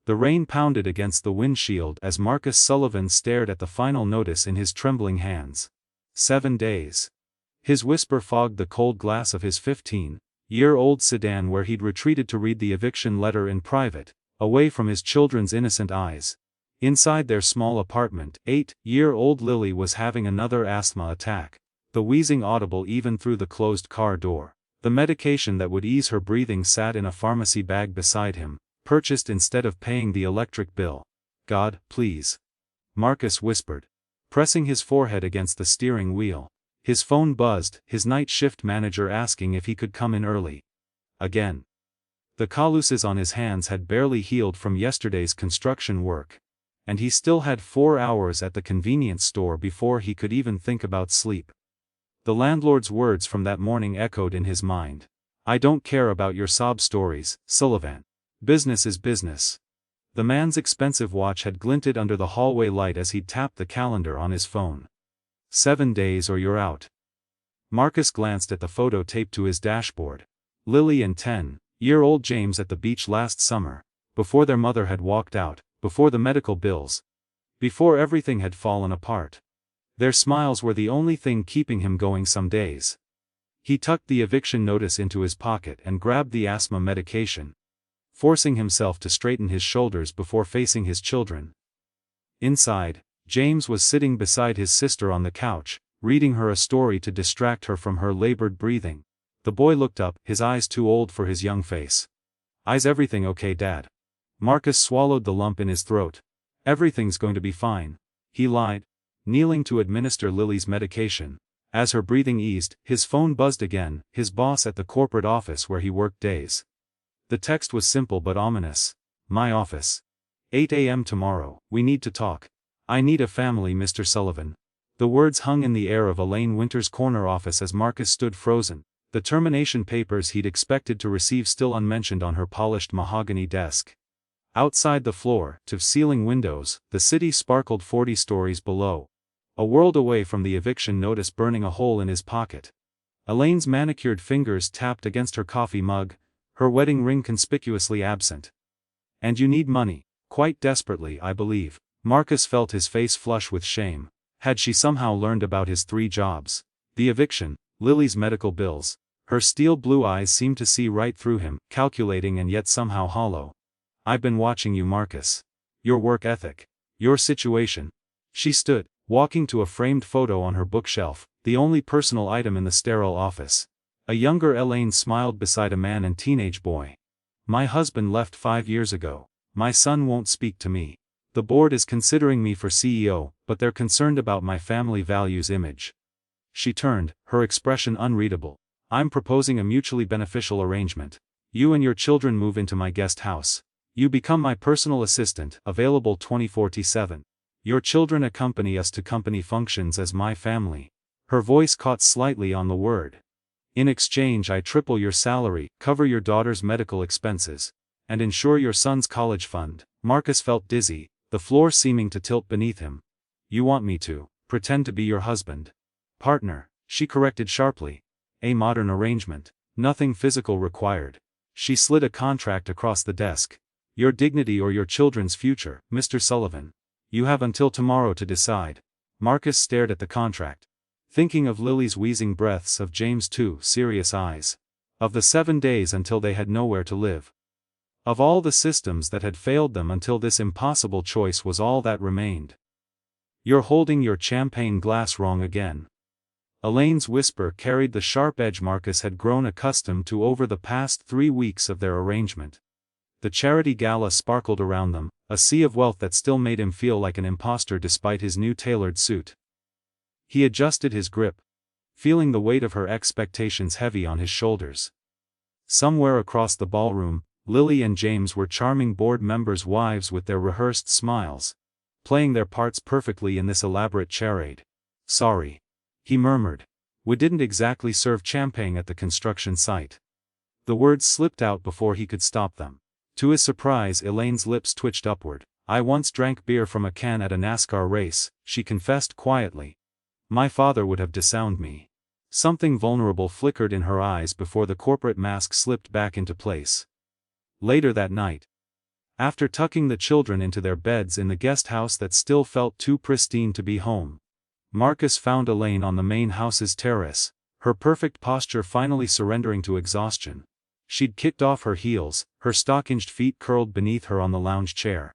The rain pounded against the windshield as Marcus Sullivan stared at the final notice in his trembling hands. 7 days. His whisper fogged the cold glass of his 15-year-old sedan where he'd retreated to read the eviction letter in private, away from his children's innocent eyes. Inside their small apartment, 8-year-old Lily was having another asthma attack, the wheezing audible even through the closed car door. The medication that would ease her breathing sat in a pharmacy bag beside him, purchased instead of paying the electric bill. "God, please," Marcus whispered, pressing his forehead against the steering wheel. His phone buzzed, his night shift manager asking if he could come in early. Again. The calluses on his hands had barely healed from yesterday's construction work, and he still had 4 hours at the convenience store before he could even think about sleep. The landlord's words from that morning echoed in his mind. "I don't care about your sob stories, Sullivan. Business is business." The man's expensive watch had glinted under the hallway light as he tapped the calendar on his phone. 7 days or you're out. Marcus glanced at the photo taped to his dashboard. Lily and 10-year-old James at the beach last summer, before their mother had walked out, before the medical bills, before everything had fallen apart. Their smiles were the only thing keeping him going some days. He tucked the eviction notice into his pocket and grabbed the asthma medication, forcing himself to straighten his shoulders before facing his children. Inside, James was sitting beside his sister on the couch, reading her a story to distract her from her labored breathing. The boy looked up, his eyes too old for his young face. "Is everything okay, Dad?" Marcus swallowed the lump in his throat. "Everything's going to be fine," he lied, kneeling to administer Lily's medication. As her breathing eased, his phone buzzed again, his boss at the corporate office where he worked days. The text was simple but ominous. "My office. 8 a.m. tomorrow, we need to talk. I need a family, Mr. Sullivan." The words hung in the air of Elaine Winter's corner office as Marcus stood frozen, the termination papers he'd expected to receive still unmentioned on her polished mahogany desk. Outside the floor-to-ceiling windows, the city sparkled 40 stories below, a world away from the eviction notice burning a hole in his pocket. Elaine's manicured fingers tapped against her coffee mug, her wedding ring conspicuously absent. "And you need money, quite desperately, I believe." Marcus felt his face flush with shame. Had she somehow learned about his 3 jobs? The eviction, Lily's medical bills. Her steel blue eyes seemed to see right through him, calculating and yet somehow hollow. "I've been watching you, Marcus. Your work ethic. Your situation." She stood, walking to a framed photo on her bookshelf, the only personal item in the sterile office. A younger Elaine smiled beside a man and teenage boy. "My husband left 5 years ago. My son won't speak to me. The board is considering me for CEO, but they're concerned about my family values image." She turned, her expression unreadable. "I'm proposing a mutually beneficial arrangement. You and your children move into my guest house. You become my personal assistant, available 24/7. Your children accompany us to company functions as my family." Her voice caught slightly on the word. "In exchange, I triple your salary, cover your daughter's medical expenses, and ensure your son's college fund." Marcus felt dizzy, the floor seeming to tilt beneath him. "You want me to pretend to be your husband?" "Partner," she corrected sharply. "A modern arrangement. Nothing physical required." She slid a contract across the desk. "Your dignity or your children's future, Mr. Sullivan. You have until tomorrow to decide." Marcus stared at the contract, thinking of Lily's wheezing breaths, of James' 2 serious eyes, of the 7 days until they had nowhere to live, of all the systems that had failed them until this impossible choice was all that remained. "You're holding your champagne glass wrong again." Elaine's whisper carried the sharp edge Marcus had grown accustomed to over the past 3 weeks of their arrangement. The charity gala sparkled around them, a sea of wealth that still made him feel like an imposter despite his new tailored suit. He adjusted his grip, feeling the weight of her expectations heavy on his shoulders. Somewhere across the ballroom, Lily and James were charming board members' wives with their rehearsed smiles, playing their parts perfectly in this elaborate charade. "Sorry," he murmured. "We didn't exactly serve champagne at the construction site." The words slipped out before he could stop them. To his surprise, Elaine's lips twitched upward. "I once drank beer from a can at a NASCAR race," she confessed quietly. "My father would have disowned me." Something vulnerable flickered in her eyes before the corporate mask slipped back into place. Later that night, After tucking the children into their beds in the guest house that still felt too pristine to be home, Marcus found Elaine on the main house's terrace, her perfect posture finally surrendering to exhaustion. She'd kicked off her heels, her stockinged feet curled beneath her on the lounge chair.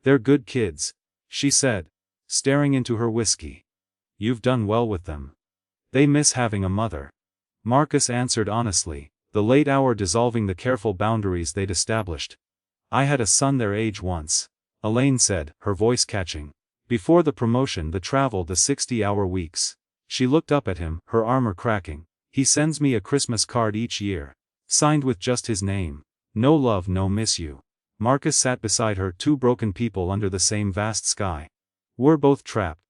"They're good kids," she said, staring into her whiskey. "You've done well with them. They miss having a mother." Marcus answered honestly, the late hour dissolving the careful boundaries they'd established. "I had a son their age once," Elaine said, her voice catching. "Before the promotion, the travel, the 60-hour weeks." She looked up at him, her armor cracking. "He sends me a Christmas card each year, signed with just his name. No love, no miss you." Marcus sat beside her, two broken people under the same vast sky. "We're both trapped,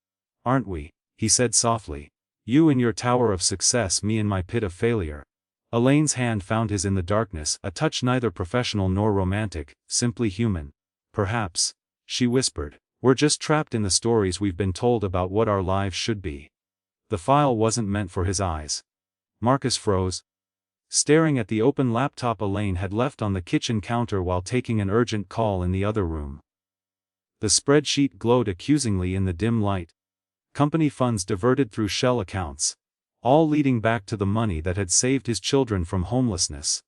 aren't we?" he said softly. "You in your tower of success, me in my pit of failure." Elaine's hand found his in the darkness, a touch neither professional nor romantic, simply human. "Perhaps," she whispered, "we're just trapped in the stories we've been told about what our lives should be." The file wasn't meant for his eyes. Marcus froze, staring at the open laptop Elaine had left on the kitchen counter while taking an urgent call in the other room. The spreadsheet glowed accusingly in the dim light. Company funds diverted through shell accounts, all leading back to the money that had saved his children from homelessness.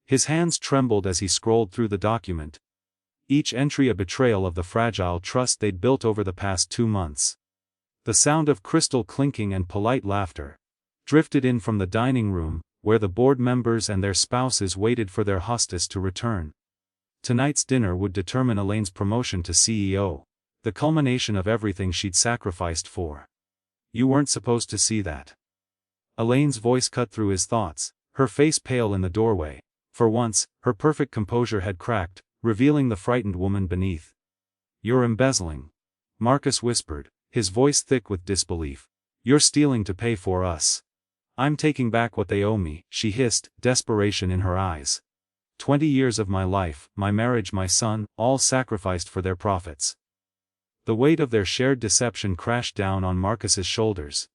His hands trembled as he scrolled through the document, each entry a betrayal of the fragile trust they'd built over the past 2 months. The sound of crystal clinking and polite laughter drifted in from the dining room, where the board members and their spouses waited for their hostess to return. Tonight's dinner would determine Elaine's promotion to CEO, the culmination of everything she'd sacrificed for. "You weren't supposed to see that." Elaine's voice cut through his thoughts, her face pale in the doorway. For once, her perfect composure had cracked, revealing the frightened woman beneath. "You're embezzling," Marcus whispered, his voice thick with disbelief. "You're stealing to pay for us." "I'm taking back what they owe me," she hissed, desperation in her eyes. 20 years of my life, my marriage, my son, all sacrificed for their profits." The weight of their shared deception crashed down on Marcus's shoulders.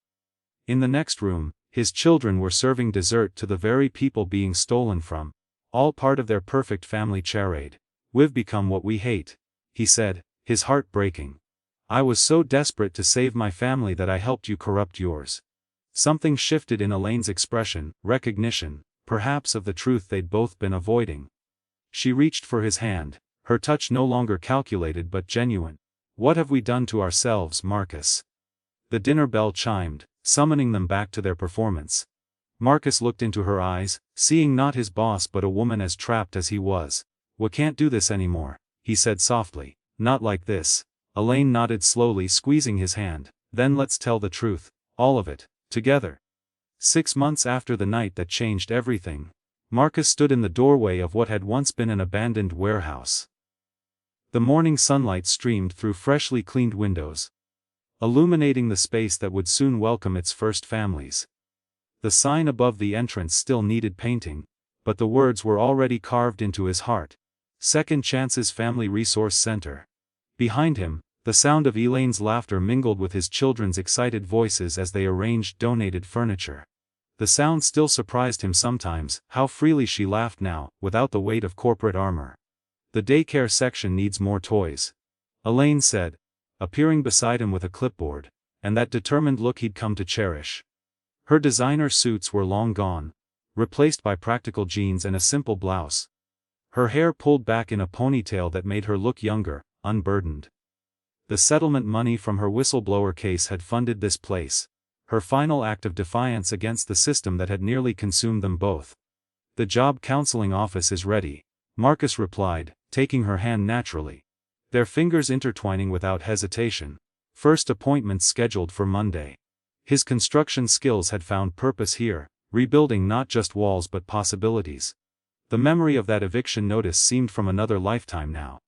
In the next room, his children were serving dessert to the very people being stolen from, all part of their perfect family charade. "We've become what we hate," he said, his heart breaking. "I was so desperate to save my family that I helped you corrupt yours." Something shifted in Elaine's expression, recognition, perhaps, of the truth they'd both been avoiding. She reached for his hand, her touch no longer calculated but genuine. "What have we done to ourselves, Marcus?" The dinner bell chimed, summoning them back to their performance. Marcus looked into her eyes, seeing not his boss but a woman as trapped as he was. "We can't do this anymore," he said softly. "Not like this." Elaine nodded slowly, squeezing his hand. "Then let's tell the truth, all of it, together." 6 months after the night that changed everything, Marcus stood in the doorway of what had once been an abandoned warehouse. The morning sunlight streamed through freshly cleaned windows, illuminating the space that would soon welcome its first families. The sign above the entrance still needed painting, but the words were already carved into his heart: Second Chance's Family Resource Center. Behind him, the sound of Elaine's laughter mingled with his children's excited voices as they arranged donated furniture. The sound still surprised him sometimes, how freely she laughed now, without the weight of corporate armor. "The daycare section needs more toys," Elaine said, appearing beside him with a clipboard, and that determined look he'd come to cherish. Her designer suits were long gone, replaced by practical jeans and a simple blouse. Her hair pulled back in a ponytail that made her look younger, unburdened. The settlement money from her whistleblower case had funded this place, her final act of defiance against the system that had nearly consumed them both. "The job counseling office is ready," Marcus replied, taking her hand naturally, their fingers intertwining without hesitation. First appointment scheduled for Monday. His construction skills had found purpose here, rebuilding not just walls but possibilities. The memory of that eviction notice seemed from another lifetime now.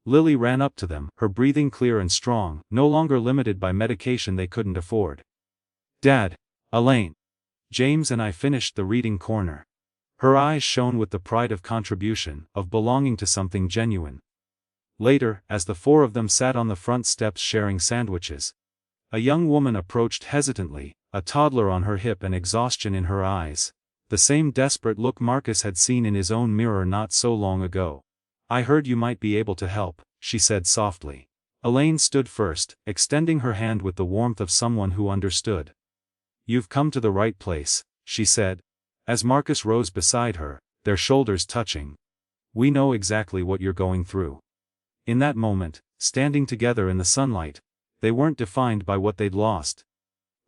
Lily ran up to them, her breathing clear and strong, no longer limited by medication they couldn't afford. "Dad, Elaine. James and I finished the reading corner." Her eyes shone with the pride of contribution, of belonging to something genuine. Later, as the 4 of them sat on the front steps sharing sandwiches, a young woman approached hesitantly, a toddler on her hip and exhaustion in her eyes, the same desperate look Marcus had seen in his own mirror not so long ago. I heard you might be able to help, she said softly. Elaine stood first, extending her hand with the warmth of someone who understood. You've come to the right place, she said, as Marcus rose beside her, their shoulders touching. We know exactly what you're going through. In that moment, standing together in the sunlight, they weren't defined by what they'd lost,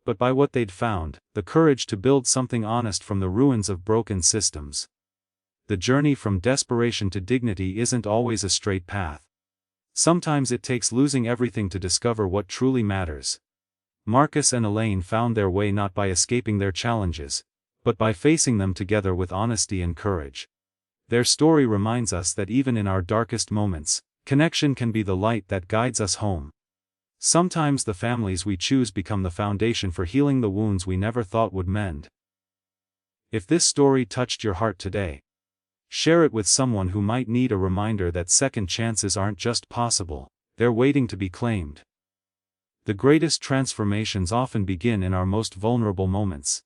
but by what they'd found, the courage to build something honest from the ruins of broken systems. The journey from desperation to dignity isn't always a straight path. Sometimes it takes losing everything to discover what truly matters. Marcus and Elaine found their way not by escaping their challenges, but by facing them together with honesty and courage. Their story reminds us that even in our darkest moments, connection can be the light that guides us home. Sometimes the families we choose become the foundation for healing the wounds we never thought would mend. If this story touched your heart today, share it with someone who might need a reminder that second chances aren't just possible, they're waiting to be claimed. The greatest transformations often begin in our most vulnerable moments.